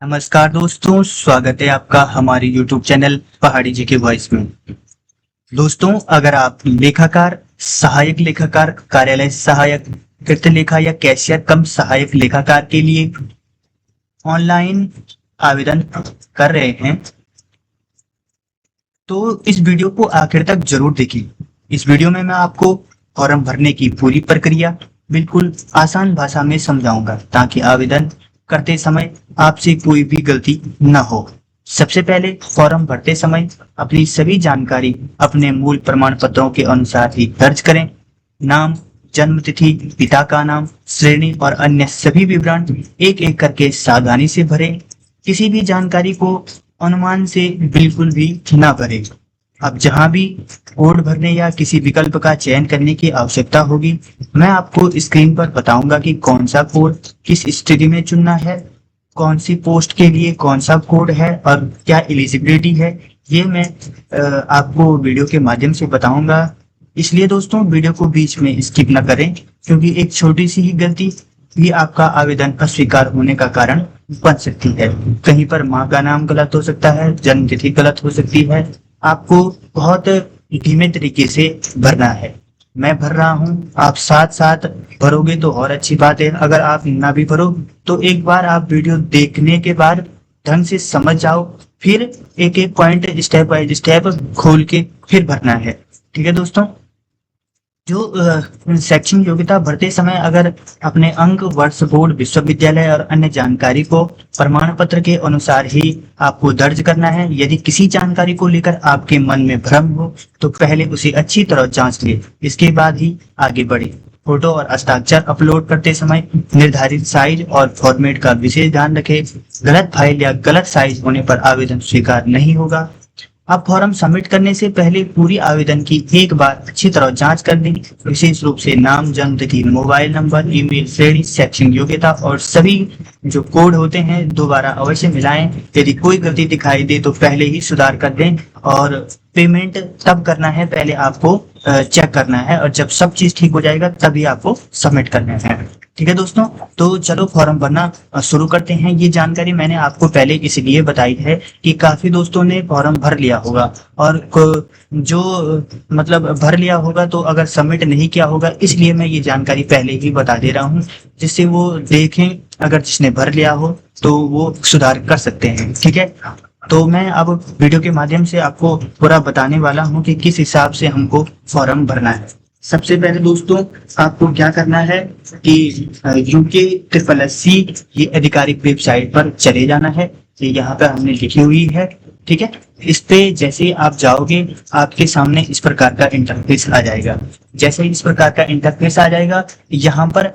नमस्कार दोस्तों, स्वागत है आपका हमारे YouTube चैनल पहाड़ी जी के वॉइस में। दोस्तों, अगर आप लेखाकार, सहायक लेखाकार, कार्यालय सहायक, कृत लेखा या कैशियर कम सहायक लेखाकार के लिए ऑनलाइन आवेदन कर रहे हैं तो इस वीडियो को आखिर तक जरूर देखिए। इस वीडियो में मैं आपको फॉर्म भरने की पूरी प्रक्रिया बिल्कुल आसान भाषा में समझाऊंगा ताकि आवेदन करते समय आपसे कोई भी गलती न हो। सबसे पहले फॉर्म भरते समय अपनी सभी जानकारी अपने मूल प्रमाण पत्रों के अनुसार ही दर्ज करें। नाम, जन्म तिथि, पिता का नाम, श्रेणी और अन्य सभी विवरण एक एक करके सावधानी से भरें। किसी भी जानकारी को अनुमान से बिल्कुल भी ना भरें। अब जहां भी कोड भरने या किसी विकल्प का चयन करने की आवश्यकता होगी, मैं आपको स्क्रीन पर बताऊंगा कि कौन सा कोड किस स्थिति में चुनना है, कौन सी पोस्ट के लिए कौन सा कोड है और क्या एलिजिबिलिटी है। ये मैं आपको वीडियो के माध्यम से बताऊंगा। इसलिए दोस्तों, वीडियो को बीच में स्किप न करें, क्योंकि एक छोटी सी ही गलती भी आपका आवेदन अस्वीकार होने का कारण बन सकती है। कहीं पर माँ का नाम गलत हो सकता है, जन्म तिथि गलत हो सकती है। आपको बहुत धीमे तरीके से भरना है। मैं भर रहा हूँ, आप साथ साथ भरोगे तो और अच्छी बात है। अगर आप ना भी भरो तो एक बार आप वीडियो देखने के बाद ढंग से समझ जाओ, फिर एक एक पॉइंट स्टेप बाय स्टेप खोल के फिर भरना है। ठीक है दोस्तों, जो शैक्षणिक योग्यता भरते समय अगर अपने अंक, वर्ष, बोर्ड, विश्वविद्यालय और अन्य जानकारी को प्रमाण पत्र के अनुसार ही आपको दर्ज करना है। यदि किसी जानकारी को लेकर आपके मन में भ्रम हो तो पहले उसे अच्छी तरह जांच ले, इसके बाद ही आगे बढ़े। फोटो और हस्ताक्षर अपलोड करते समय निर्धारित साइज और फॉर्मेट का विशेष ध्यान रखें। गलत फाइल या गलत साइज होने पर आवेदन स्वीकार नहीं होगा। आप फॉर्म सबमिट करने से पहले पूरी आवेदन की एक बार अच्छी तरह जांच कर लें। विशेष रूप से नाम, जन्म तिथि, मोबाइल नंबर, ईमेल, श्रेणी, शैक्षणिक योग्यता और सभी जो कोड होते हैं दोबारा अवश्य मिलाएं। यदि कोई गलती दिखाई दे तो पहले ही सुधार कर दें। और पेमेंट तब करना है, पहले आपको चेक करना है, और जब सब चीज ठीक हो जाएगा तभी आपको सबमिट करना है। ठीक है दोस्तों, तो चलो फॉर्म भरना शुरू करते हैं। ये जानकारी मैंने आपको पहले इसलिए बताई है कि काफी दोस्तों ने फॉर्म भर लिया होगा और जो मतलब भर लिया होगा तो अगर सबमिट नहीं किया होगा, इसलिए मैं ये जानकारी पहले ही बता दे रहा हूँ, जिससे वो देखें। अगर जिसने भर लिया हो तो वो सुधार कर सकते हैं। ठीक है, तो मैं अब वीडियो के माध्यम से आपको पूरा बताने वाला हूँ कि किस हिसाब से हमको फॉर्म भरना है। सबसे पहले दोस्तों, आपको क्या करना है कि UK-SSC ये आधिकारिक वेबसाइट पर चले जाना है। ये यहाँ पे हमने लिखी हुई है। ठीक है, इस पे जैसे ही आप जाओगे आपके सामने इस प्रकार का इंटरफेस आ जाएगा। जैसे ही इस प्रकार का इंटरफेस आ जाएगा, यहाँ पर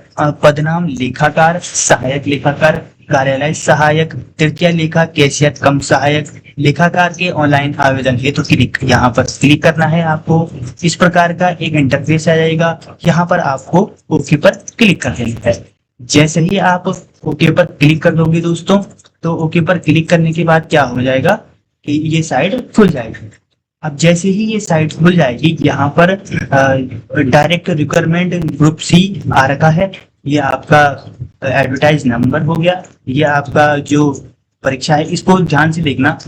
पदनाम लेखाकार, सहायक लेखाकार, कार्यालय सहायक, तृतीय लेखा, कैशियर कम सहायक लेखाकार के ऑनलाइन आवेदन हेतु क्लिक, यहाँ पर क्लिक करना है आपको। इस प्रकार का एक इंटरफेस आ जाएगा। यहाँ पर आपको ओके पर क्लिक कर देना है। जैसे ही आप ओके पर क्लिक कर दोगे दोस्तों, तो ओके पर क्लिक करने के बाद क्या हो जाएगा कि ये साइट खुल जाएगी। अब जैसे ही ये साइट खुल जाएगी, यहाँ पर डायरेक्ट रिक्वायरमेंट ग्रुप सी आ रखा है। ये आपका एडवर्टाइज नंबर हो गया, ये आपका जो परीक्षा है इसको ध्यान से देखना।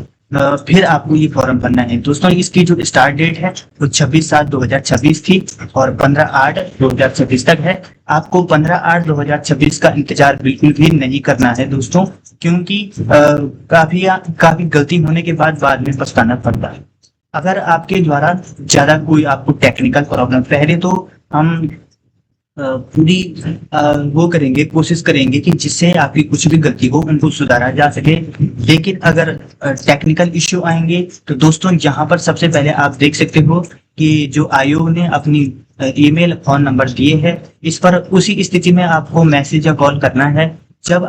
फिर आपको ये फॉर्म भरना है दोस्तों। इसकी जो स्टार्ट डेट है वो 26/7/2026 थी और 15/8/2026 तक है। आपको 15/8/2026 का इंतजार बिल्कुल भी नहीं करना है दोस्तों, क्योंकि काफी गलती होने के बाद में पछताना पड़ता है। अगर आपके द्वारा ज्यादा कोई आपको टेक्निकल प्रॉब्लम, पहले तो हम पूरी वो करेंगे, कोशिश करेंगे कि जिससे आपकी कुछ भी गलती हो उनको सुधारा जा सके। लेकिन अगर टेक्निकल इश्यू आएंगे तो दोस्तों, यहाँ पर सबसे पहले आप देख सकते हो कि जो आयोग ने अपनी ईमेल, फोन नंबर दिए हैं, इस पर उसी स्थिति में आपको मैसेज या कॉल करना है जब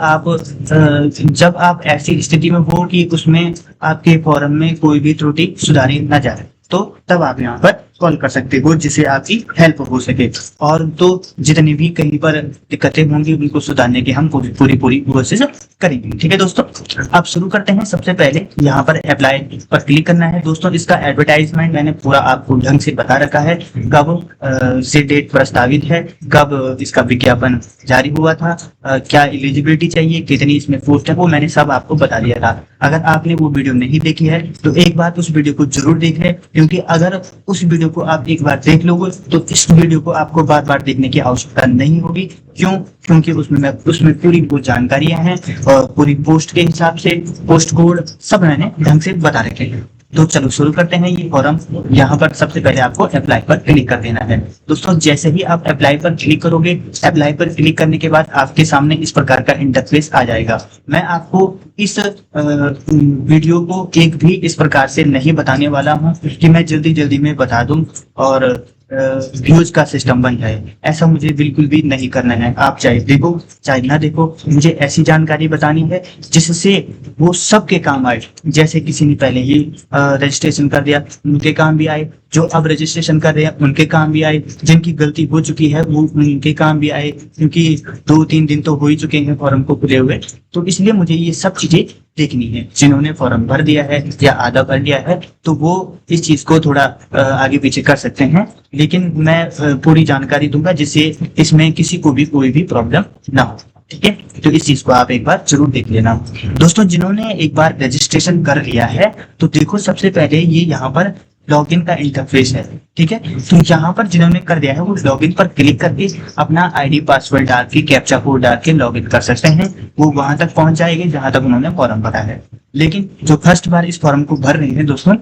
आप ऐसी स्थिति में हो कि उसमें आपके फॉर्म में कोई भी त्रुटि सुधारी न जाए। तो तब आप यहाँ पर कॉल कर सकते हो, जिससे आपकी हेल्प हो सके। और तो जितनी भी कहीं पर दिक्कतें होंगी उनको सुधारने की हम पूरी कोशिश करेंगे। ठीक है दोस्तों, अब शुरू करते हैं। सबसे पहले यहाँ पर अप्लाई पर क्लिक करना है। दोस्तों इसका एडवर्टाइजमेंट मैंने पूरा आपको ढंग से बता रखा है, कब से डेट प्रस्तावित है, कब इसका विज्ञापन जारी हुआ था, क्या एलिजिबिलिटी चाहिए, कितनी इसमें पोस्ट है, वो मैंने सब आपको बता दिया था। अगर आपने वो वीडियो नहीं देखी है तो एक बार उस वीडियो को जरूर देख लें, क्योंकि अगर उस वीडियो को आप एक बार देख लोगे तो इस वीडियो को आपको बार बार देखने की आवश्यकता नहीं होगी। क्यों? क्योंकि उसमें पूरी वो जानकारियां हैं और पूरी पोस्ट के हिसाब से पोस्ट कोड सब मैंने ढंग से बता रखे हैं। तो चलो शुरू करते हैं ये फॉर्म। यहाँ पर सबसे पहले आपको अप्लाई पर क्लिक कर देना है। दोस्तों जैसे ही आप अप्लाई पर क्लिक करोगे, अप्लाई पर क्लिक करने के बाद आपके सामने इस प्रकार का इंटरफेस आ जाएगा। मैं आपको इस वीडियो को एक भी इस प्रकार से नहीं बताने वाला हूँ कि मैं जल्दी में बता दूं और व्यूज का सिस्टम बन जाए, ऐसा मुझे बिल्कुल भी नहीं करना है। आप चाहे देखो चाहे ना देखो, मुझे ऐसी जानकारी बतानी है जिससे वो सबके काम आए। जैसे किसी ने पहले ही रजिस्ट्रेशन कर दिया, उनके काम भी आए, जो अब रजिस्ट्रेशन कर रहे हैं उनके काम भी आए, जिनकी गलती हो चुकी है वो उनके काम भी आए, क्योंकि 2-3 दिन तो हो ही चुके हैं फॉर्म को खुले हुए। तो इसलिए मुझे ये सब चीजें देखनी है। जिन्होंने फॉर्म भर दिया है या आधा भर दिया है तो वो इस चीज को थोड़ा आगे पीछे कर सकते हैं, लेकिन मैं पूरी जानकारी दूंगा जिससे इसमें किसी को भी कोई भी प्रॉब्लम ना हो। ठीक है, तो इस चीज को आप एक बार जरूर देख लेना। दोस्तों जिन्होंने एक बार रजिस्ट्रेशन कर लिया है तो देखो सबसे पहले ये यहाँ पर लॉगिन का इंटरफेस है। ठीक है, तो यहाँ पर जिन्होंने कर दिया है वो लॉगिन पर क्लिक करके अपना आईडी पासवर्ड डाल के कैप्चा कोड डाल के लॉगिन कर सकते हैं। वो वहां तक पहुंच जाएंगे जहां तक उन्होंने फॉर्म भरा है। लेकिन जो फर्स्ट बार इस फॉर्म को भर रहे हैं दोस्तों,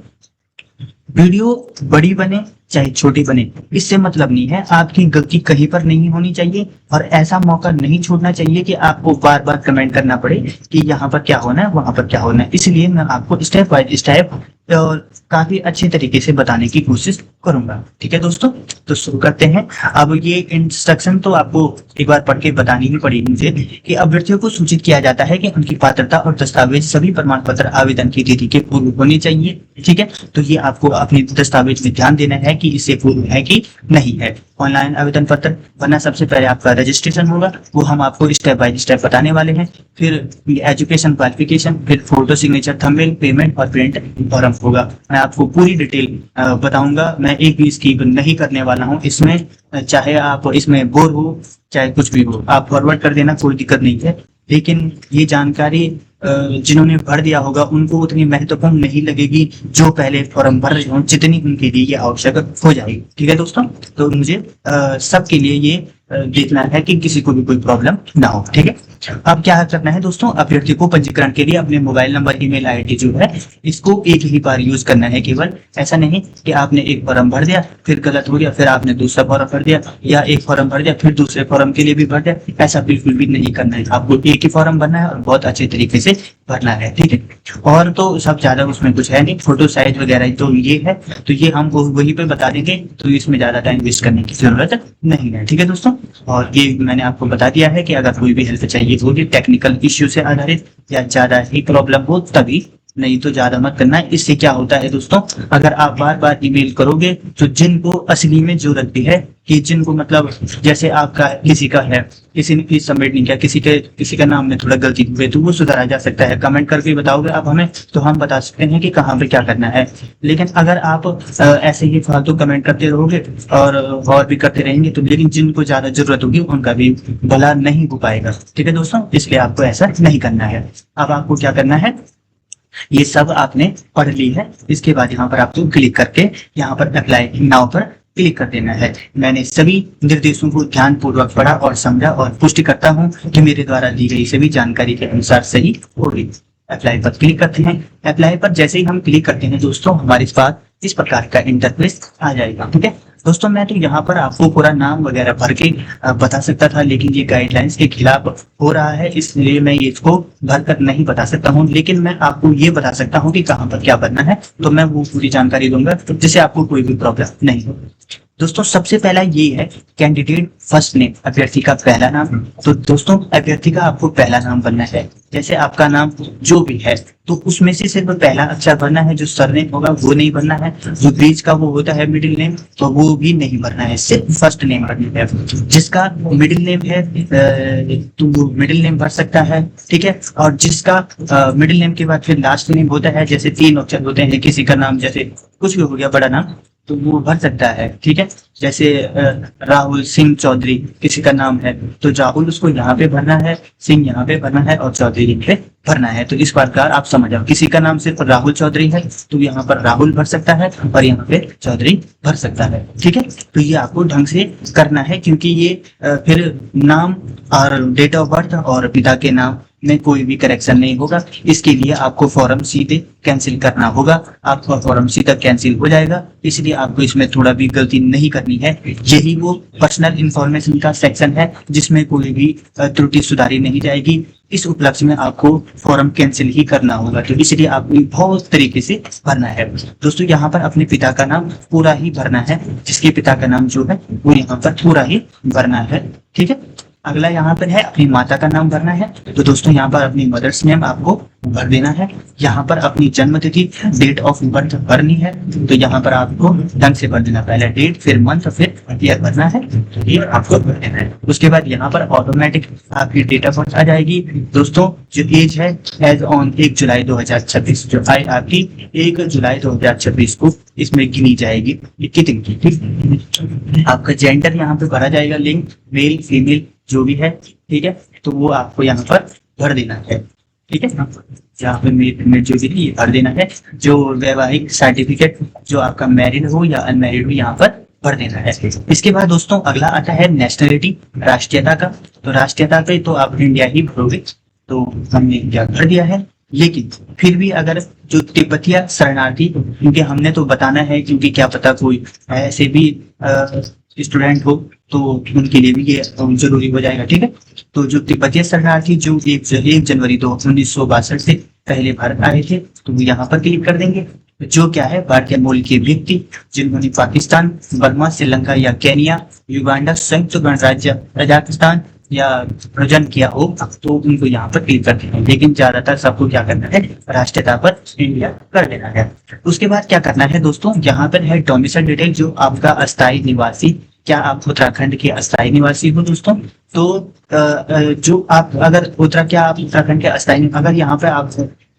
वीडियो बड़ी बने चाहे छोटी बने इससे मतलब नहीं है। आपकी गलती कहीं पर नहीं होनी चाहिए और ऐसा मौका नहीं छोड़ना चाहिए कि आपको बार बार कमेंट करना पड़े कि यहाँ पर क्या होना है वहां पर क्या होना है। इसलिए मैं आपको स्टेप बाय स्टेप और काफी अच्छे तरीके से बताने की कोशिश करूंगा। ठीक है दोस्तों, तो शुरू करते हैं। अब ये इंस्ट्रक्शन तो आपको एक बार पढ़ के बतानी ही पड़ेगी मुझे कि अभ्यर्थियों को सूचित किया जाता है कि उनकी पात्रता और दस्तावेज सभी प्रमाण पत्र आवेदन की तिथि के पूर्व होनी चाहिए। ठीक है, तो ये आपको अपने दस्तावेज में ध्यान देना है कि इससे पूर्व है कि नहीं है। ऑनलाइन आवेदन पत्र बनना, सबसे पहले आपका रजिस्ट्रेशन होगा, वो हम आपको स्टेप बाय स्टेप बताने वाले हैं। फिर एजुकेशन क्वालिफिकेशन, फिर फोटो सिग्नेचर, थंबनेल, पेमेंट और प्रिंट फॉर्म होगा। मैं आपको पूरी डिटेल बताऊंगा, मैं एक भी स्किप नहीं करने वाला हूँ इसमें। चाहे आप इसमें बोर हो चाहे कुछ भी हो, आप फॉरवर्ड कर देना, कोई दिक्कत नहीं है। लेकिन ये जानकारी जिन्होंने भर दिया होगा उनको उतनी महत्वपूर्ण नहीं लगेगी जो पहले फॉर्म भर रहे हो, जितनी उनके लिए ये आवश्यक हो जाएगी। ठीक है दोस्तों, तो मुझे सबके लिए ये देखना है कि किसी को भी कोई प्रॉब्लम ना हो। ठीक है, अब क्या करना है दोस्तों, अभ्यर्थी को पंजीकरण के लिए अपने मोबाइल नंबर, ईमेल आईडी जो है इसको एक ही बार यूज करना है केवल। ऐसा नहीं कि आपने एक फॉर्म भर दिया फिर गलत हो गया, फिर आपने दूसरा फॉर्म भर दिया, या एक फॉर्म भर दिया फिर दूसरे फॉर्म के लिए भी भर दिया। ऐसा बिल्कुल भी नहीं करना है। आपको एक ही फॉर्म भरना है और बहुत अच्छे तरीके से भरना है। ठीक है, और तो सब ज्यादा उसमें कुछ है नहीं, फोटो साइज वगैरह तो ये है, तो ये हम वही पे बता देंगे, तो इसमें ज्यादा टाइम वेस्ट करने की जरूरत नहीं है। ठीक है दोस्तों, और ये मैंने आपको बता दिया है कि अगर कोई भी हेल्प चाहिए होगी टेक्निकल इश्यू से आधारित या ज्यादा ही प्रॉब्लम हो तभी, नहीं तो ज्यादा मत करना। इससे क्या होता है दोस्तों, अगर आप बार बार ईमेल करोगे तो जिनको असली में जरूरत भी है कि जिनको मतलब जैसे आपका किसी का है, किसी ने फीस सबमिट नहीं किया, किसी का नाम में थोड़ा गलती हुई तो वो सुधारा जा सकता है। कमेंट करके बताओगे आप हमें तो हम बता सकते हैं कि कहाँ पे क्या करना है। लेकिन अगर आप ऐसे ही फालतू कमेंट करते रहोगे और भी करते रहेंगे तो लेकिन जिनको ज्यादा जरूरत होगी उनका भी भला नहीं हो पाएगा। ठीक है दोस्तों, इसलिए आपको ऐसा नहीं करना है। अब आपको क्या करना है, ये सब आपने पढ़ ली है, इसके बाद यहाँ पर आपको क्लिक करके यहाँ पर अप्लाई नाउ पर क्लिक कर देना है। मैंने सभी निर्देशों को ध्यान पूर्वक पढ़ा और समझा और पुष्टि करता हूँ कि मेरे द्वारा दी गई सभी जानकारी के अनुसार सही होगी। अप्लाई पर क्लिक करते हैं। अप्लाई पर जैसे ही हम क्लिक करते हैं दोस्तों, हमारे पास इस प्रकार का इंटरफेस आ जाएगा। ठीक है दोस्तों, मैं तो यहाँ पर आपको पूरा नाम वगैरह भर के बता सकता था, लेकिन ये गाइडलाइंस के खिलाफ हो रहा है, इसलिए मैं ये इसको भर कर नहीं बता सकता हूँ। लेकिन मैं आपको ये बता सकता हूँ कि कहाँ पर क्या भरना है, तो मैं वो पूरी जानकारी दूंगा जिससे आपको कोई भी प्रॉब्लम नहीं हो। दोस्तों सबसे पहला ये है कैंडिडेट फर्स्ट नेम, अभ्यर्थी का पहला नाम। तो दोस्तों अभ्यर्थी का आपको पहला नाम भरना है। जैसे आपका नाम जो भी है तो उसमें से सिर्फ पहला अक्षर भरना है, जो सरनेम होगा वो नहीं भरना है, जो बीच का वो होता है मिडिल नेम तो वो भी नहीं भरना है, सिर्फ फर्स्ट नेम भरना है। जिसका मिडिल नेम है तो वो मिडिल नेम भर सकता है, ठीक है। और जिसका मिडिल नेम के बाद फिर लास्ट नेम होता है, जैसे 3 अक्षर होते हैं किसी का नाम, जैसे कुछ भी हो गया बड़ा नाम तो वो भर सकता है, ठीक है। जैसे राहुल सिंह चौधरी किसी का नाम है तो राहुल उसको यहाँ पे भरना है, सिंह यहाँ पे भरना है और चौधरी यहाँ पे भरना है। तो इस प्रकार आप समझ आओ, किसी का नाम सिर्फ राहुल चौधरी है तो यहाँ पर राहुल भर सकता है और यहाँ पे चौधरी भर सकता है, ठीक है। तो ये आपको ढंग से करना है, क्योंकि ये फिर नाम और डेट ऑफ बर्थ और पिता के नाम में कोई भी करेक्शन नहीं होगा। इसके लिए आपको फॉर्म सीधे कैंसिल करना होगा, आपका फॉर्म सीधा कैंसिल हो जाएगा। इसलिए आपको इसमें थोड़ा भी गलती नहीं करनी है। यही वो पर्सनल इंफॉर्मेशन का सेक्शन है जिसमें कोई भी त्रुटि सुधारी नहीं जाएगी। इस उपलक्ष्य में आपको फॉर्म कैंसिल ही करना होगा, तो इसलिए आपको बहुत तरीके से भरना है। दोस्तों यहाँ पर अपने पिता का नाम पूरा ही भरना है, जिसके पिता का नाम जो है वो यहाँ पर पूरा ही भरना है, ठीक है। अगला यहाँ पर है अपनी माता का नाम भरना है। तो दोस्तों यहाँ पर अपनी मदर्स नेम आपको भर देना है। यहाँ पर अपनी जन्म तिथि डेट ऑफ बर्थ भरनी है, तो यहाँ पर आपको ढंग से भर देना, पहले डेट फिर मंथ फिर ईयर भरना है, ये आपको भर देना है। उसके बाद यहाँ पर ऑटोमेटिक आपकी डेट ऑफ बर्थ आ जाएगी। दोस्तों जो एज है एज ऑन 1 जुलाई 2026, जो आए आपकी 1 जुलाई 2026 को इसमें गिनी जाएगी कितनी, ठीक। आपका जेंडर यहाँ पे भरा जाएगा, लिंग मेल फीमेल जो भी है, ठीक है। तो वो आपको यहाँ पर भर देना है, ठीक है। यहाँ पे मेल जो भी है ये भर देना है। जो वैवाहिक सर्टिफिकेट जो आपका मैरिड हो या अनमैरिड हो यहाँ पर भर देना है। इसके बाद दोस्तों अगला आता है नेशनलिटी, राष्ट्रीयता का। तो राष्ट्रीयता पे तो आप इंडिया ही भरोगे, तो हमने इंडिया भर दिया है। लेकिन फिर भी अगर जो तिब्बतिया शरणार्थी, क्योंकि हमने तो बताना है, क्योंकि क्या पता कोई ऐसे भी स्टूडेंट हो तो उनके लिए भी ये जरूरी हो जाएगा, ठीक है। तो जो तिब्बतीय शरणार्थी जो 1 जनवरी 1962 से पहले भारत आए थे तो वो यहाँ पर क्लिक कर देंगे। जो क्या है भारतीय मूल के व्यक्ति जिन्होंने पाकिस्तान, बर्मा, श्रीलंका या केनिया, युगांडा, संयुक्त गणराज्य कजाकिस्तान या प्रजन किया हो तो उनको यहाँ पर क्लिक करते हैं। लेकिन ज्यादातर सबको क्या करना है, राष्ट्रीयता पर इंडिया कर देना है। उसके बाद क्या करना है दोस्तों, यहाँ पर है डोमिसाइल डिटेल, जो आपका अस्थायी निवासी, क्या आप उत्तराखंड के अस्थायी निवासी हो दोस्तों। तो जो आप अगर क्या आप उत्तराखंड के अस्थायी, अगर यहाँ पे आप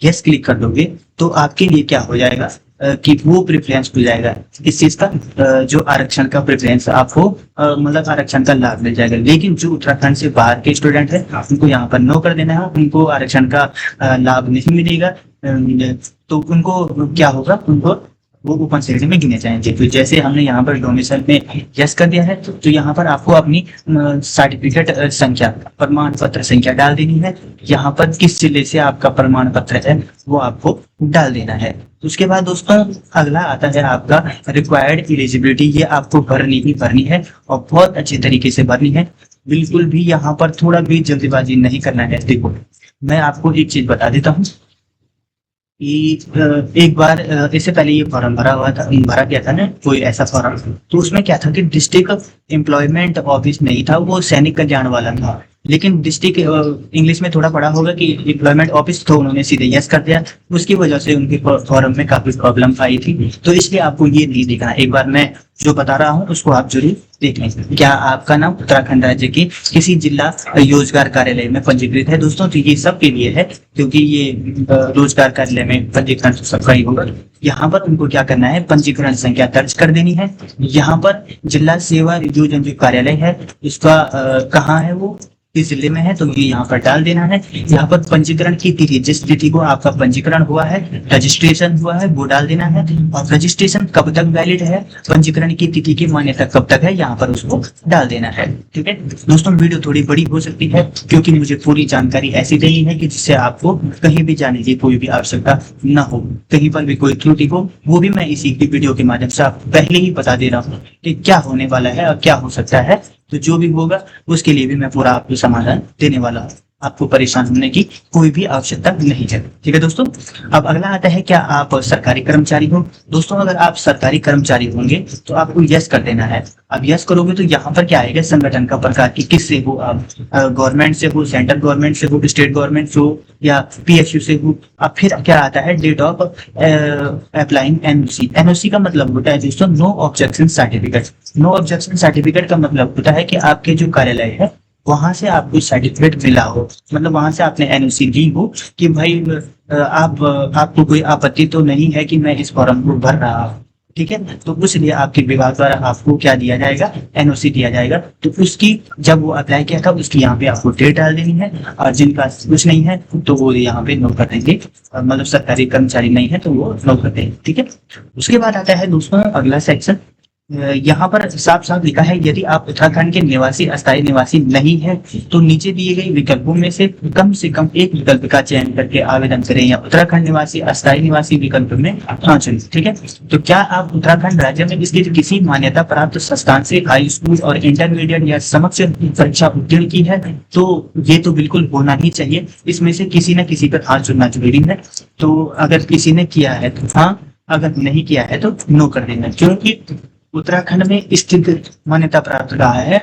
यस क्लिक कर दोगे तो आपके लिए क्या हो जाएगा कि वो प्रेफरेंस मिल जाएगा, इस चीज का जो आरक्षण का प्रेफरेंस आपको मतलब आरक्षण का लाभ मिल जाएगा। लेकिन जो उत्तराखंड से बाहर के स्टूडेंट है उनको यहाँ पर नो कर देना है, उनको आरक्षण का लाभ नहीं मिलेगा। तो उनको क्या होगा, उनको वो ओपन श्रेणी में गिने जाएंगे। तो जैसे हमने यहाँ पर डोमिसाइल में यस कर दिया है तो यहाँ पर आपको अपनी सर्टिफिकेट संख्या, प्रमाण पत्र संख्या डाल देनी है। यहाँ पर किस जिले से आपका प्रमाण पत्र है वो आपको डाल देना है। उसके बाद दोस्तों अगला आता है आपका रिक्वायर्ड एलिजिबिलिटी, ये आपको भरनी ही भरनी है और बहुत अच्छे तरीके से भरनी है। बिल्कुल भी यहाँ पर थोड़ा भी जल्दबाजी नहीं करना है। देखो मैं आपको एक चीज बता देता हूँ, एक बार इससे पहले ये फॉर्म भरा गया था ना कोई ऐसा फॉर्म, तो उसमें क्या था कि डिस्ट्रिक्ट एम्प्लॉयमेंट ऑफिस नहीं था, वो सैनिक कल्याण वाला था। लेकिन डिस्ट्रिक्ट इंग्लिश में थोड़ा पढ़ा होगा कि एम्प्लॉयमेंट ऑफिस, तो उन्होंने सीधे यस कर दिया। उसकी वजह से उनके फॉर्म में काफी प्रॉब्लम आई थी। तो इसलिए आपको ये नहीं देखना, एक बार मैं जो बता रहा हूँ उसको आप जरूर देख लें। क्या आपका नाम उत्तराखंड राज्य के किसी जिला रोजगार कार्यालय में पंजीकृत है दोस्तों, तो ये सबके लिए है, क्योंकि ये रोजगार कार्यालय में पंजीकरण सबका ही होगा। यहाँ पर उनको क्या करना है, पंजीकरण संख्या दर्ज कर देनी है। यहाँ पर जिला सेवा योजना जो कार्यालय है इसका कहाँ है, वो किस जिले में है, तो ये यहाँ पर डाल देना है। यहाँ पर पंजीकरण की तिथि, जिस तिथि को आपका पंजीकरण हुआ है, रजिस्ट्रेशन हुआ है, वो डाल देना है। और रजिस्ट्रेशन कब तक वैलिड है, पंजीकरण की तिथि की मान्यता कब तक है, यहाँ पर उसको डाल देना है। ठीक है दोस्तों, वीडियो थोड़ी बड़ी हो सकती है क्योंकि मुझे पूरी जानकारी ऐसी देनी है कि जिससे आपको कहीं भी जाने की कोई भी आवश्यकता न हो, कहीं पर भी कोई त्रुटि हो वो भी मैं इसी की वीडियो के माध्यम से आपको पहले ही बता दे रहा हूँ कि क्या होने वाला है और क्या हो सकता है। तो जो भी होगा उसके लिए भी मैं पूरा आपको समाधान देने वाला हूँ। आपको परेशान होने की कोई भी आवश्यकता नहीं है। ठीक है दोस्तों। अब अगला आता है, क्या आप सरकारी कर्मचारी हो? दोस्तों अगर आप सरकारी कर्मचारी होंगे तो आपको यस कर देना है। अब यस करोगे तो यहाँ पर क्या आएगा, संगठन का प्रकार की किससे हो आप, गवर्नमेंट से हो, सेंट्रल गवर्नमेंट से हो, स्टेट गवर्नमेंट से हो या पीएसयू से हो। अब फिर क्या आता है, date of applying NOC. NOC का मतलब होता है दोस्तों no objection certificate. No objection certificate का मतलब होता है कि आपके जो कार्यालय है वहां से आपको सर्टिफिकेट मिला हो, मतलब वहां से आपने एनओसी दी हो कि भाई आपको कोई आपत्ति तो नहीं है कि मैं इस फॉर्म को भर रहा हूँ। ठीक है, तो इसलिए आपके विभाग द्वारा आपको क्या दिया जाएगा, एनओसी दिया जाएगा। तो उसकी जब वो अप्लाई किया था उसकी यहाँ पे आपको डेट डाल देनी है, और जिनका कुछ नहीं है तो वो यहाँ पे नो कर देंगे, मतलब सरकारी कर्मचारी नहीं है तो वो नो कर देंगे। ठीक है, उसके बाद आता है दोस्तों अगला सेक्शन। यहाँ पर साफ साफ लिखा है, यदि आप उत्तराखंड के निवासी अस्थायी निवासी नहीं है तो नीचे दिए गए विकल्पों में से कम एक विकल्प का चयन करके आवेदन करें, या उत्तराखंड निवासी अस्थायी निवासी विकल्प में हाँ चुनें। ठीक है, तो क्या आप उत्तराखंड राज्य में स्थित किसी मान्यता प्राप्त संस्थान से हाई स्कूल और इंटरमीडिएट या समकक्ष परीक्षा उत्तीर्ण की है? तो ये तो बिल्कुल होना ही चाहिए, इसमें से किसी न किसी पर हाँ चुनना जरूरी है। तो अगर किसी ने किया है तो हाँ, अगर नहीं किया है तो नो कर देना, क्योंकि उत्तराखंड में स्थित मान्यता प्राप्त रहा है।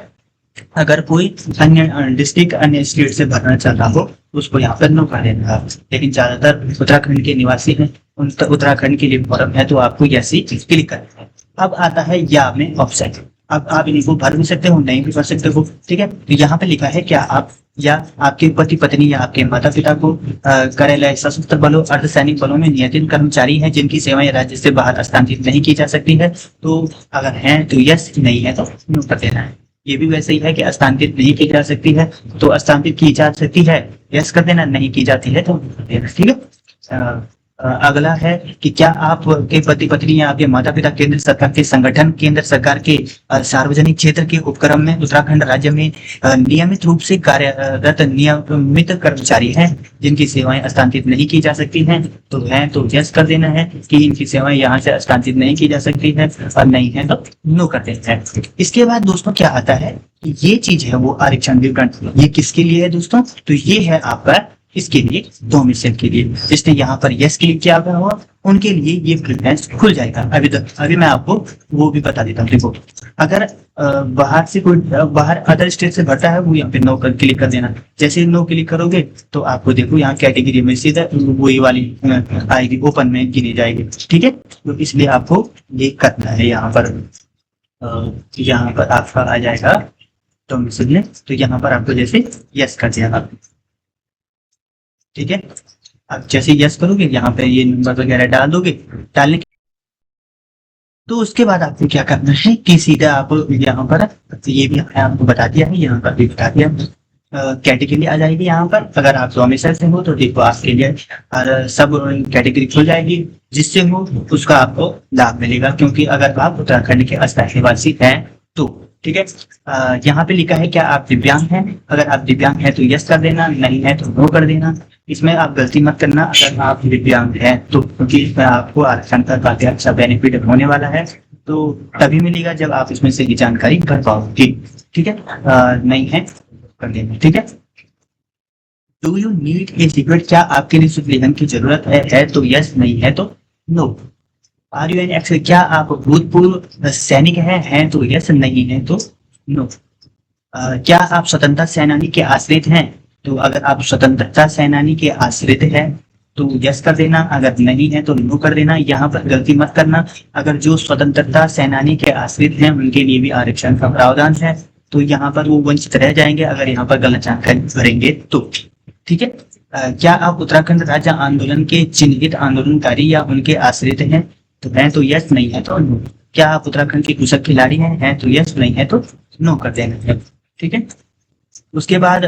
अगर कोई अन्य डिस्ट्रिक्ट अन्य स्टेट से भरना चाहता हो तो उसको यहाँ पर नो कर देना, लेकिन ज्यादातर उत्तराखंड के निवासी हैं, उत्तराखंड के लिए फॉर्म है तो आपको ऐसे क्लिक करना है। अब आता है या में ऑप्शन। अब आप इनको भर भी सकते हो, नहीं भी भर सकते हो। ठीक है, तो यहाँ पे लिखा है, क्या आप या आपके पति पत्नी या आपके माता पिता को कार्यालय, सशस्त्र बलों, अर्धसैनिक बलों में नियमित कर्मचारी हैं जिनकी सेवाएं राज्य से बाहर हस्तांतरित नहीं की जा सकती है? तो अगर हैं तो यस, नहीं है तो नो कर देना है। ये भी वैसे ही है कि हस्तांतरित नहीं की जा सकती है तो हस्तांतरित की जा सकती है, यस कर देना, नहीं की जाती है तो नो कर देना। ठीक है, अगला है कि क्या आपके पति पत्नी या आपके माता पिता केंद्र सरकार के संगठन, केंद्र सरकार के सार्वजनिक क्षेत्र के उपक्रम में उत्तराखंड राज्य में नियमित रूप से कार्यरत नियमित कर्मचारी हैं जिनकी सेवाएं हस्तांतरित नहीं की जा सकती हैं? तो हैं तो यस कर देना है कि इनकी सेवाएं यहाँ से हस्तांतरित नहीं की जा सकती है, और नहीं है तो नो कर देना है। इसके बाद दोस्तों क्या आता है, ये चीज है वो आरक्षण विवरण। ये किसके लिए है दोस्तों? तो ये है आपका इसके लिए, डोमिसाइल के लिए। जिसने यहाँ पर यस क्लिक किया हुआ उनके लिए ये प्रेफरेंस खुल जाएगा। अभी मैं आपको वो भी बता देता हूँ। देखो, अगर बाहर से कोई बाहर अदर स्टेट से भरता है वो यहाँ पे नो कर क्लिक कर देना। जैसे ही नो क्लिक करोगे तो आपको देखो यहाँ कैटेगरी में सीधा वही वाली आएगी, ओपन में गिनी जाएगी। ठीक है, तो इसलिए आपको ये करना है। यहाँ पर आपका आ जाएगा डोमिसाइल, तो यहाँ पर आपको जैसे यस कर दिया। ठीक है, अब जैसे यस करोगे यहाँ पे ये नंबर वगैरह डाल दोगे, डालने तो उसके बाद आपको क्या करना है कि सीधा आप यहाँ पर, ये भी आपको बता दिया है, यहाँ पर भी बता दिया, कैटेगरी आ जाएगी। यहाँ पर अगर आप डोमिसाइल से हो तो देखो आपके लिए सब कैटेगरी खुल जाएगी, जिससे हो उसका आपको लाभ मिलेगा, क्योंकि अगर आप उत्तराखंड के अस्थायी निवासी हैं तो। ठीक है, यहाँ पे लिखा है क्या आप दिव्यांग हैं? अगर आप दिव्यांग हैं तो यस कर देना, नहीं है तो नो कर देना। इसमें आप गलती मत करना अगर आप दिव्यांग हैं तो, क्योंकि इसमें आपको आरक्षण का काफी अच्छा बेनिफिट होने वाला है, तो तभी मिलेगा जब आप इसमें से जानकारी कर पाओगे। ठीक है, नहीं है कर देना। ठीक है, do you need a security? क्या आपके लिए सुविधान की जरूरत है तो यस, नहीं है तो no. Are you an ex? क्या आप भूतपूर्व सैनिक हैं तो यस, नहीं है तो नो। क्या आप स्वतंत्रता सेनानी के आश्रित हैं? तो अगर आप स्वतंत्रता सेनानी के आश्रित हैं तो यस कर देना, अगर नहीं है तो नो कर देना। यहाँ पर गलती मत करना, अगर जो स्वतंत्रता सेनानी के आश्रित हैं उनके लिए भी आरक्षण का प्रावधान है, तो यहाँ पर वो वंचित रह जाएंगे अगर यहाँ पर गलत जानकारी भरेंगे तो। ठीक है, क्या आप उत्तराखंड राज्य आंदोलन के चिन्हित आंदोलनकारी या उनके आश्रित हैं? तो हैं तो यस, नहीं है तो नो। क्या आप उत्तराखंड के कुशल खिलाड़ी हैं तो यस, नहीं है तो नो कर देना। ठीक है, उसके बाद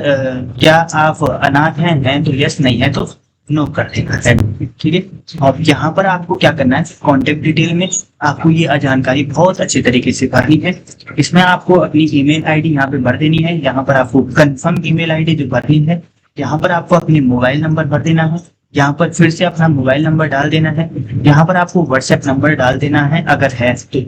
क्या आप अनाथ हैं तो यस, नहीं है तो नो कर देना है। ठीक है, और यहाँ पर आपको क्या करना है, कॉन्टेक्ट डिटेल में आपको ये जानकारी बहुत अच्छे तरीके से भरनी है। इसमें आपको अपनी ईमेल आईडी यहाँ पे भर देनी है। यहाँ पर आपको कंफर्म ईमेल आईडी जो भरनी है, यहाँ पर आपको अपने मोबाइल नंबर भर देना है। यहाँ पर फिर से अपना मोबाइल नंबर डाल देना है। यहाँ पर आपको व्हाट्सएप नंबर डाल देना है अगर है तो,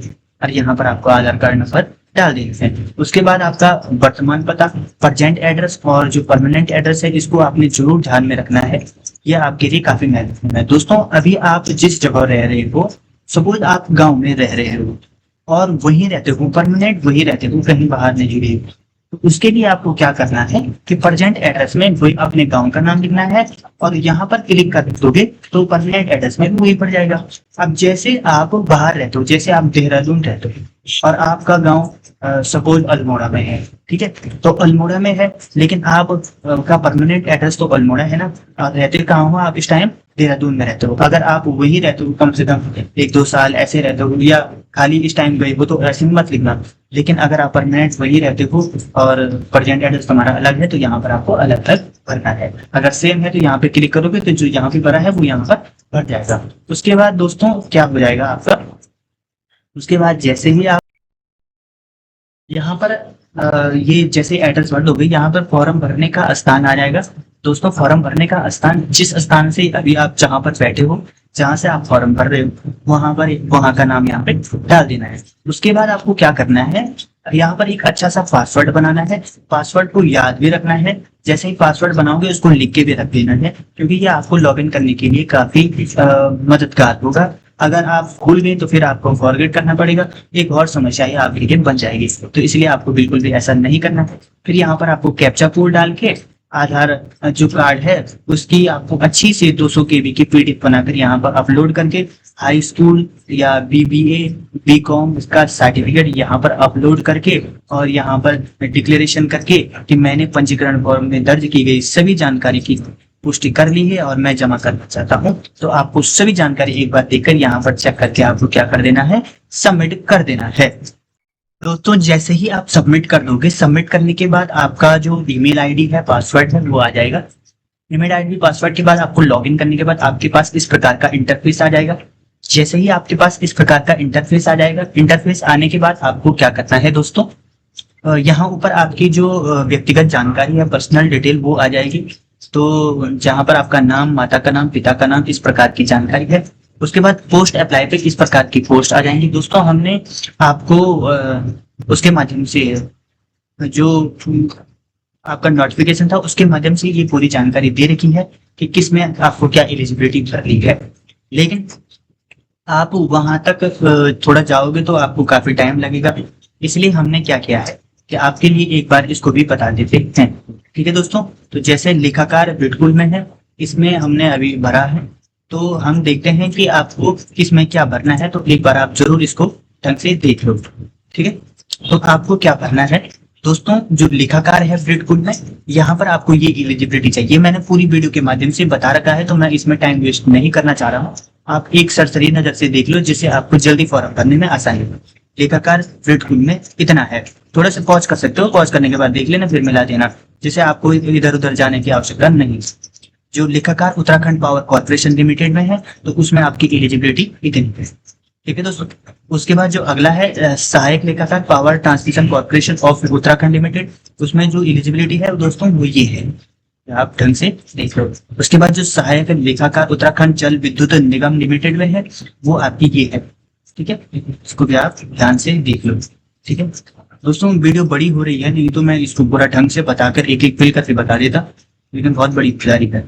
और यहाँ पर आपको आधार कार्ड नंबर डाल देते हैं। उसके बाद आपका वर्तमान पता, प्रेजेंट एड्रेस और जो परमानेंट एड्रेस है इसको आपने जरूर ध्यान में रखना है, यह आपके लिए काफी महत्वपूर्ण है। दोस्तों अभी आप जिस जगह रह रहे हो, सपोज आप गांव में रह रहे हो और वहीं रहते हो, परमानेंट वहीं रहते हो, कहीं बाहर नहीं गए, तो उसके लिए आपको क्या करना है कि प्रेजेंट एड्रेस में वही अपने गांव का नाम लिखना है और यहाँ पर क्लिक कर दोगे तो परमानेंट एड्रेस में भी वही पड़ जाएगा। अब जैसे आप बाहर रहते हो, जैसे आप देहरादून रहते हो और आपका गांव सपोज अल्मोड़ा में है, ठीक है, तो अल्मोड़ा में है लेकिन आप का परमानेंट एड्रेस तो अल्मोड़ा है ना, और रहते कहाँ हो आप इस टाइम, देहरादून में रहते हो। अगर आप वही रहते हो कम से कम 1-2 साल ऐसे रहते हो या खाली इस टाइम गए हो तो ऐसे मत लिखना, लेकिन अगर आप परमानेंट वही रहते हो और प्रेजेंट एड्रेस तुम्हारा अलग है तो यहाँ पर आपको अलग अलग भरना है। अगर सेम है तो यहाँ पे क्लिक करोगे तो जो यहाँ पे भरा है वो यहाँ पर भर जाएगा। उसके बाद दोस्तों क्या हो जाएगा आपका, उसके बाद जैसे ही आप यहाँ पर ये जैसे एड्रेस भर दोगे, यहाँ पर फॉर्म भरने का स्थान आ जाएगा। दोस्तों फॉर्म भरने का स्थान जिस स्थान से अभी आप जहाँ पर बैठे हो, जहाँ से आप फॉर्म भर रहे हो, वहां का नाम यहाँ पे डाल देना है। उसके बाद आपको क्या करना है, यहाँ पर एक अच्छा सा पासवर्ड बनाना है, पासवर्ड को याद भी रखना है। जैसे ही पासवर्ड बनाओगे उसको लिख के भी रख देना है, क्योंकि ये आपको लॉगिन करने के लिए काफी मददगार होगा। अगर आप भूल गए तो फिर आपको फॉरगेट करना पड़ेगा, एक और समस्या ही आपके लिए बन जाएगी, तो इसलिए आपको बिल्कुल भी ऐसा नहीं करना है। फिर यहाँ पर आपको कैप्चा कोड डाल के आधार जो कार्ड है उसकी आपको अच्छी से 200 KB की पीडीएफ बनाकर यहाँ पर अपलोड करके हाई स्कूल या बीबीए बीकॉम इसका सर्टिफिकेट यहाँ पर अपलोड करके और यहाँ पर डिक्लेरेशन करके कि मैंने पंजीकरण फॉर्म में दर्ज की गई सभी जानकारी की पुष्टि कर ली है और मैं जमा करना चाहता हूँ, तो आपको सभी जानकारी एक बार देखकर यहाँ पर चेक करके आपको क्या कर देना है, सबमिट कर देना है। दोस्तों जैसे ही आप सबमिट कर दोगे, सबमिट करने के बाद आपका जो ईमेल आईडी है, पासवर्ड है, वो आ जाएगा। ईमेल आईडी पासवर्ड के बाद आपको लॉगिन करने के बाद आपके पास इस प्रकार का इंटरफेस आ जाएगा। जैसे ही आपके पास इस प्रकार का इंटरफेस आ जाएगा, इंटरफेस आने के बाद आपको क्या करना है दोस्तों, यहाँ ऊपर आपकी जो व्यक्तिगत जानकारी है, पर्सनल डिटेल, वो आ जाएगी। तो जहाँ पर आपका नाम, माता का नाम, पिता का नाम, इस प्रकार की जानकारी है। उसके बाद पोस्ट अप्लाई पे इस प्रकार की पोस्ट आ जाएंगी। दोस्तों हमने आपको उसके माध्यम से जो आपका नोटिफिकेशन था उसके माध्यम से ये पूरी जानकारी दे रखी है कि किस में आपको क्या एलिजिबिलिटी करनी है, लेकिन आप वहां तक थोड़ा जाओगे तो आपको काफी टाइम लगेगा, इसलिए हमने क्या किया है कि आपके लिए एक बार इसको भी बता देते हैं। ठीक है दोस्तों, तो जैसे लेखाकार बिल्कुल में है, इसमें हमने अभी भरा है, तो हम देखते हैं कि आपको किसमें क्या भरना है, तो एक बार आप जरूर इसको ढंग से देख लो। ठीक है, तो आपको क्या भरना है दोस्तों, जो लेखाकार है बिल्कुल में, यहाँ पर आपको ये एलिजिबिलिटी चाहिए। मैंने पूरी वीडियो के माध्यम से बता रखा है, तो मैं इसमें टाइम वेस्ट नहीं करना चाह रहा हूँ। आप एक सरसरी नजर से देख लो जिससे आपको जल्दी फॉर्म भरने में आसानी हो। लेखाकार बिल्कुल में इतना है, थोड़ा सा पॉज कर सकते हो, पॉज करने के बाद देख लेना, फिर मिला देना, जिससे आपको इधर उधर जाने की आवश्यकता नहीं। जो लेखाकार उत्तराखंड पावर कॉर्पोरेशन लिमिटेड में है, तो उसमें आपकी एलिजिबिलिटी इतनी है। ठीक है दोस्तों, उसके बाद जो अगला है सहायक लेखाकार power transmission corporation of Uttarakhand limited, उसमें जो एलिजिबिलिटी है दोस्तों वो ये है, आप ढंग से देख लो। उसके बाद जो सहायक लेखाकार उत्तराखंड जल विद्युत निगम लिमिटेड में है, वो आपकी ये है। ठीक है, इसको भी आप ध्यान से देख लो। ठीक है दोस्तों, वीडियो बड़ी हो रही है, नहीं तो मैं इसको पूरा ढंग से बताकर एक एक फिल करके बता देता, लेकिन बहुत बड़ी तारीफ है।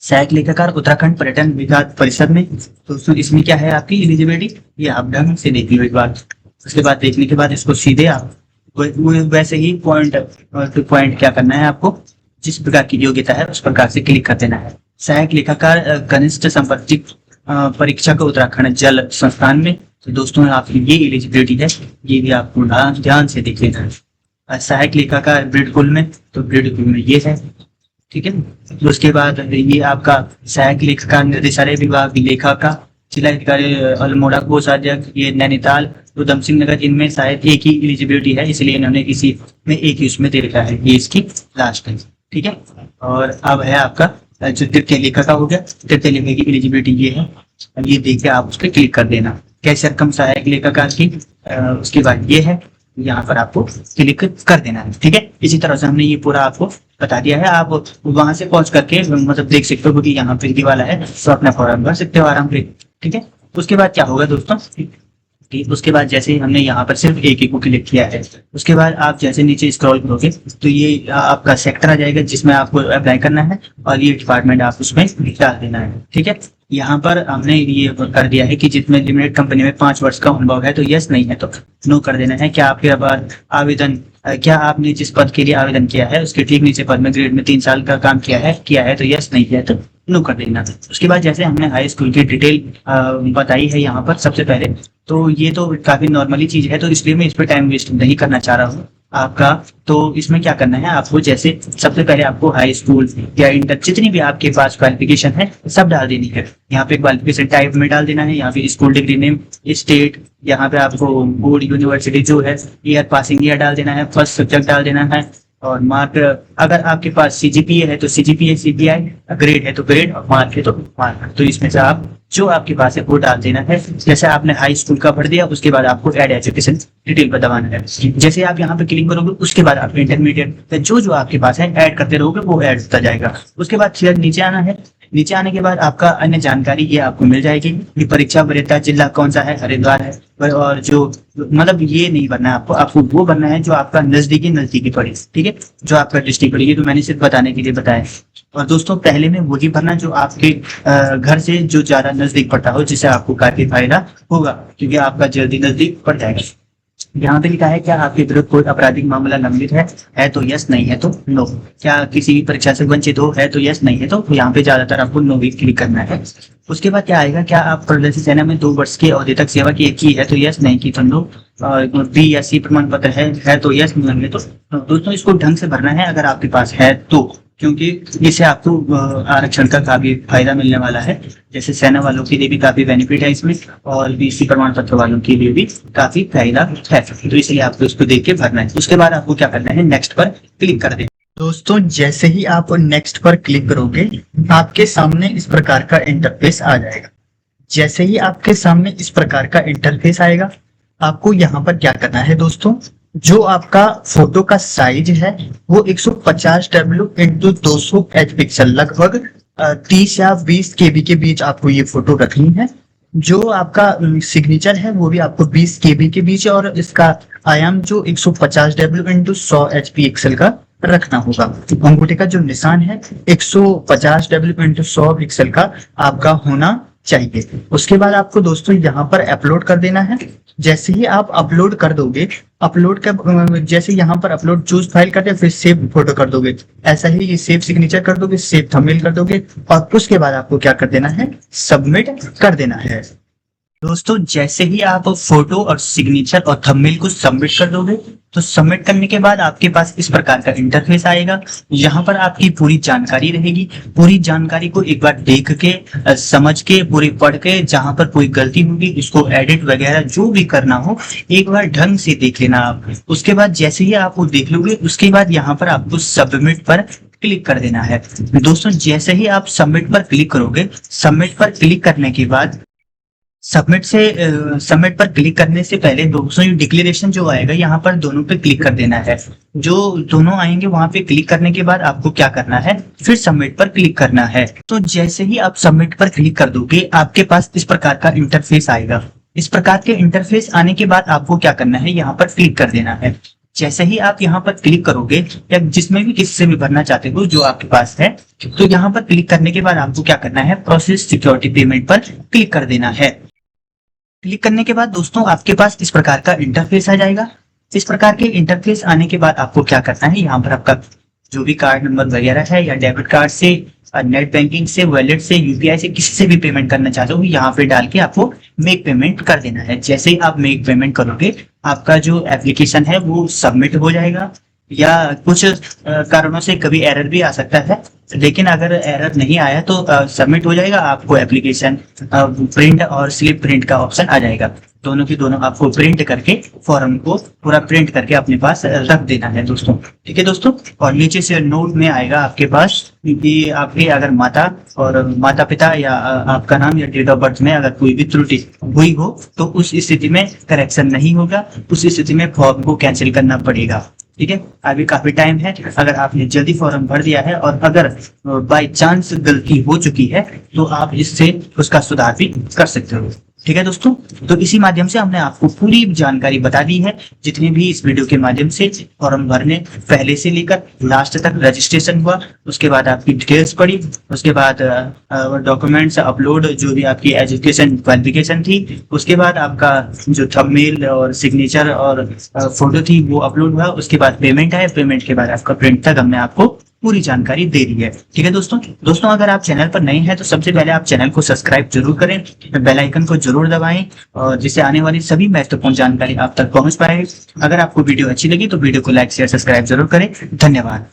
सहायक लेखाकार उत्तराखंड पर्यटन विकास परिषद में, दोस्तों इसमें क्या है आपकी एलिजिबिलिटी, ये आप ढंग से देख लो एक बार। उसके बाद देखने के बाद इसको सीधे आप वैसे ही पॉइंट टू पॉइंट क्या करना है, आपको जिस प्रकार की योग्यता है उस प्रकार से क्लिक कर देना है। सहायक लेखाकार कनिष्ठ संपत्ति परीक्षा का उत्तराखंड जल संस्थान में, तो दोस्तों आपकी ये एलिजिबिलिटी है, ये भी आपको ध्यान से देख लेना है। सहायक लेखाकार ब्रिडकुल में, तो ब्रिडकुल में ये है। ठीक है, तो उसके बाद ये आपका सहायक लेखाकार निर्देशालय विभाग लेखा का जिलाधिकारी अल्मोड़ा कोषाध्यक्ष, ये नैनीताल उधम सिंह नगर, इनमें शायद एक ही एलिजिबिलिटी है, इसलिए इन्होंने इसी में एक ही उसमें दे रखा है, ये इसकी लास्ट है। ठीक है, और अब है आपका जो तृतीय लेखा का हो गया, तृतीय लेखा की एलिजिबिलिटी ये है, अब ये देख के आप उस पर क्लिक कर देना। कैसे रकम सहायक लेखाकार की, उसके बाद ये है, यहाँ पर आपको क्लिक कर देना है। ठीक है, इसी तरह से हमने ये पूरा आपको बता दिया है, आप वहां से पहुंच करके मतलब देख सकते हो कि यहाँ पे वाला है, तो अपना फॉर्म भर सकते हो आराम से। ठीक है, उसके बाद क्या होगा दोस्तों, उसके बाद जैसे ही हमने यहाँ पर सिर्फ एक ही को क्लिक किया है, उसके बाद आप जैसे नीचे स्क्रॉल करोगे तो ये आपका सेक्टर आ जाएगा जिसमें आपको अप्लाई करना है और ये डिपार्टमेंट आप उसमें डाल देना है। ठीक है, यहाँ पर हमने ये कर दिया है कि जिसमें लिमिटेड कंपनी में 5 वर्ष का अनुभव है तो यस, नहीं है तो नो कर देना है। क्या आपके पास आवेदन, क्या आपने जिस पद के लिए आवेदन किया है उसके ठीक नीचे पद में ग्रेड में 3 साल का काम किया है तो यस, नहीं किया तो नो कर देना। उसके बाद जैसे हमने हाई स्कूल की डिटेल बताई है यहाँ पर सबसे पहले, तो ये तो काफी नॉर्मली चीज है तो इसलिए मैं इस पर टाइम वेस्ट नहीं करना चाह रहा हूँ आपका। तो इसमें क्या करना है आपको, जैसे सबसे पहले आपको हाई स्कूल या इंटर जितनी भी आपके पास क्वालिफिकेशन है सब डाल देनी है। यहाँ पे क्वालिफिकेशन टाइप में डाल देना है, यहाँ पे स्कूल डिग्री नेम, स्टेट, यहाँ पे आपको बोर्ड यूनिवर्सिटी जो है, ईयर पासिंग ईयर डाल देना है, फर्स्ट सब्जेक्ट डाल देना है और मार्क। अगर आपके पास सीजीपीए है तो सीजीपीए, सीपीआई, ग्रेड है तो ग्रेड और मार्क है तो मार्क। तो इसमें से आप जो आपके पास है वो डाल देना है। जैसे आपने हाई स्कूल का भर दिया उसके बाद आपको ऐड एजुकेशन डिटेल पर दबाना है। जैसे आप यहाँ पे क्लिक करोगे उसके बाद आप इंटरमीडिएट जो आपके पास है ऐड करते रहोगे वो ऐड होता जाएगा। उसके बाद फिर नीचे आना है, नीचे आने के बाद आपका अन्य जानकारी ये आपको मिल जाएगी कि परीक्षा वरीयता जिला कौन सा है, हरिद्वार है। और जो मतलब ये नहीं भरना है आपको वो भरना है जो आपका नजदीकी पड़े। ठीक है, जो आपका डिस्ट्रिक्ट पड़ेगी, तो मैंने सिर्फ बताने के लिए बताया। और दोस्तों पहले में वही भरना जो आपके घर से जो ज्यादा नजदीक पड़ता हो, जिससे आपको काफी फायदा होगा क्योंकि आपका जल्दी नजदीक पड़ जाएगा। यहाँ पे लिखा है क्या आपके विरुद्ध कोई आपराधिक मामला लंबित है तो यस, नहीं है तो नो। क्या किसी भी परीक्षा से वंचित हो है तो यस, नहीं है तो यहाँ पे ज्यादातर आपको नो भी क्लिक करना है। उसके बाद क्या आएगा, क्या आप प्रदर्शित सेना में 2 वर्ष की अवधि तक सेवा की है तो यस, नहीं की तो नो। बी या सी प्रमाण पत्र है तो यस, नहीं है तो दोस्तों इसको ढंग से भरना है अगर आपके पास है तो, क्योंकि इससे आपको आरक्षण का काफी फायदा मिलने वाला है। जैसे सेना वालों के लिए भी काफी बेनिफिट है इसमें और बीसी प्रमाण पत्र वालों के लिए भी काफी फायदा है, तो इसलिए आपको इसको देख के भरना है। उसके बाद आपको क्या करना है, नेक्स्ट पर क्लिक कर दें। दोस्तों जैसे ही आप नेक्स्ट पर क्लिक करोगे आपके सामने इस प्रकार का इंटरफेस आ जाएगा। जैसे ही आपके सामने इस प्रकार का इंटरफेस आएगा आपको यहाँ पर क्या करना है दोस्तों, जो आपका फोटो का साइज है वो 150W इंटू 200 एच पिक्सल, लगभग 30 या 20 KB के बीच आपको ये फोटो रखनी है। जो आपका सिग्नेचर है वो भी आपको 20 KB के बीच और इसका आयाम जो 150W इंटू 100 एच पिक्सल का रखना होगा। अंगूठे का जो निशान है 150W इंटू 100 पिक्सल का आपका होना चाहिए। उसके बाद आपको दोस्तों यहाँ पर अपलोड कर देना है। जैसे ही आप अपलोड कर दोगे, जैसे यहाँ पर अपलोड चूज फाइल करते फिर सेव फोटो कर दोगे, ऐसा ही ये सेव सिग्नेचर कर दोगे, सेव थंबनेल कर दोगे और उसके बाद आपको क्या कर देना है, सबमिट कर देना है। दोस्तों जैसे ही आप फोटो और सिग्नेचर और थंबनेल को सबमिट कर दोगे तो सबमिट करने के बाद आपके पास इस प्रकार का इंटरफेस आएगा। यहाँ पर आपकी पूरी जानकारी रहेगी। पूरी जानकारी को एक बार देख के समझ के पूरी पढ़ के, जहां पर कोई गलती होगी उसको एडिट वगैरह जो भी करना हो एक बार ढंग से देख लेना आप। उसके बाद जैसे ही आप वो देख लोगे उसके बाद यहाँ पर आपको सबमिट पर क्लिक कर देना है। दोस्तों जैसे ही आप सबमिट पर क्लिक करोगे, सबमिट पर क्लिक करने के बाद सबमिट पर क्लिक करने से पहले दोस्तों ये डिक्लेरेशन जो आएगा यहाँ पर दोनों पे क्लिक कर देना है। जो दोनों आएंगे वहां पे क्लिक करने के बाद आपको क्या करना है, फिर सबमिट पर क्लिक करना है। तो जैसे ही आप सबमिट पर क्लिक कर दोगे आपके पास इस प्रकार का इंटरफेस आएगा। इस प्रकार के इंटरफेस आने के बाद आपको क्या करना है, यहाँ पर क्लिक कर देना है। जैसे ही आप यहाँ पर क्लिक करोगे या जिसमें भी किसी से भी भरना चाहते हो जो आपके पास है, तो यहाँ पर क्लिक करने के बाद आपको क्या करना है, प्रोसेस सिक्योरिटी पेमेंट पर क्लिक कर देना है। क्लिक करने के बाद दोस्तों आपके पास इस प्रकार का इंटरफेस आ जाएगा। इस प्रकार के इंटरफेस आने के बाद आपको क्या करना है, यहाँ पर आपका जो भी कार्ड नंबर वगैरह है या डेबिट कार्ड से, नेट बैंकिंग से, वॉलेट से, यूपीआई से, किसी से भी पेमेंट करना चाहते हो यहाँ पे डाल के आपको मेक पेमेंट कर देना है। जैसे ही आप मेक पेमेंट करोगे आपका जो एप्लीकेशन है वो सबमिट हो जाएगा। या कुछ कारणों से कभी एरर भी आ सकता है, लेकिन अगर एरर नहीं आया तो सबमिट हो जाएगा। आपको एप्लीकेशन प्रिंट और स्लिप प्रिंट का ऑप्शन आ जाएगा। दोनों की दोनों आपको प्रिंट करके फॉर्म को पूरा प्रिंट करके अपने पास रख देना है दोस्तों। ठीक है दोस्तों, और नीचे से नोट में आएगा आपके पास कि आपके अगर माता पिता या आपका नाम या डेट ऑफ बर्थ में अगर कोई भी त्रुटि हुई हो तो उस स्थिति में करेक्शन नहीं होगा, उस स्थिति में फॉर्म को कैंसिल करना पड़ेगा। ठीक है, अभी काफी टाइम है। अगर आपने जल्दी फॉर्म भर दिया है और अगर बाय चांस गलती हो चुकी है तो आप इससे उसका सुधार भी कर सकते हो। ठीक है दोस्तों, तो इसी माध्यम से हमने आपको पूरी जानकारी बता दी है। जितने भी इस वीडियो के माध्यम से फॉर्म भरने पहले से लेकर लास्ट तक रजिस्ट्रेशन हुआ, उसके बाद आपकी डिटेल्स पड़ी, उसके बाद डॉक्यूमेंट्स अपलोड, जो भी आपकी एजुकेशन क्वालिफिकेशन थी, उसके बाद आपका जो थंबनेल और सिग्नेचर और फोटो थी वो अपलोड हुआ, उसके बाद पेमेंट है, पेमेंट के बाद आपका प्रिंट तक हमने आपको पूरी जानकारी दे दी है। ठीक है दोस्तों अगर आप चैनल पर नए हैं तो सबसे पहले आप चैनल को सब्सक्राइब जरूर करें, बेल आइकन को जरूर दबाएं, और जिससे आने वाली सभी महत्वपूर्ण जानकारी आप तक पहुंच पाए। अगर आपको वीडियो अच्छी लगी तो वीडियो को लाइक शेयर सब्सक्राइब जरूर करें। धन्यवाद।